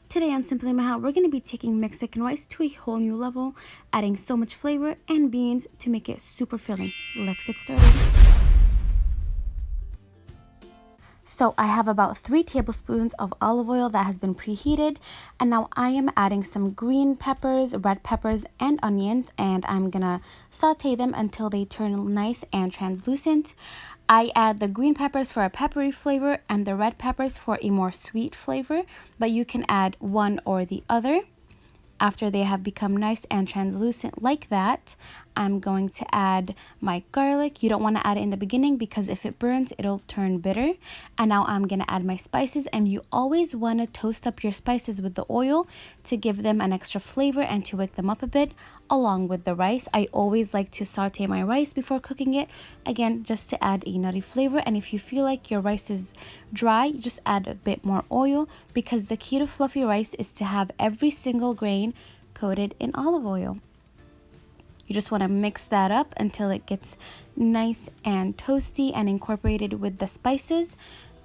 Today on Simply Maha, we're going to be taking Mexican rice to a whole new level, adding so much flavor and beans to make it super filling. Let's get started. So I have about 3 tablespoons of olive oil that has been preheated, and now I am adding some green peppers, red peppers, and onions, and I'm gonna saute them until they turn nice and translucent. I add the green peppers for a peppery flavor and the red peppers for a more sweet flavor, but you can add one or the other. After they have become nice and translucent like that, I'm going to add my garlic. You don't want to add it in the beginning because if it burns, it'll turn bitter. And now I'm going to add my spices, and you always want to toast up your spices with the oil to give them an extra flavor and to wake them up a bit along with the rice. I always like to saute my rice before cooking it, again, just to add a nutty flavor. And if you feel like your rice is dry, just add a bit more oil, because the key to fluffy rice is to have every single grain coated in olive oil. You just want to mix that up until it gets nice and toasty and incorporated with the spices,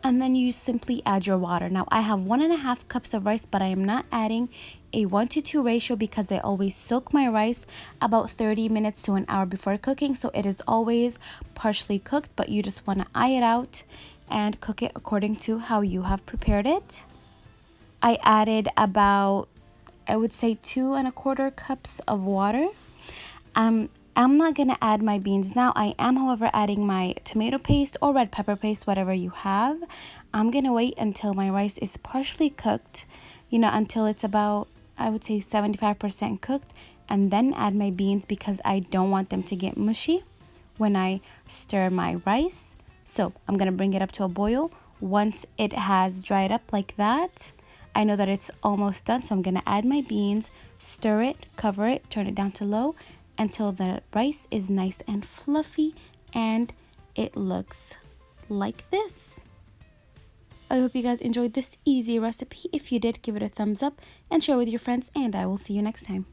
and then you simply add your water. Now I have 1.5 cups of rice, but I am not adding a 1:2 ratio because I always soak my rice about 30 minutes to an hour before cooking, so it is always partially cooked, but you just want to eye it out and cook it according to how you have prepared it. I added about, I would say, 2¼ cups of water. I'm not going to add my beans now. I am, however, adding my tomato paste or red pepper paste, whatever you have. I'm going to wait until my rice is partially cooked, until it's about, I would say, 75% cooked, and then add my beans because I don't want them to get mushy when I stir my rice. So I'm going to bring it up to a boil. Once it has dried up like that, I know that it's almost done, so I'm going to add my beans, stir it, cover it, turn it down to low until the rice is nice and fluffy and it looks like this. I hope you guys enjoyed this easy recipe. If you did, give it a thumbs up and share with your friends, and I will see you next time.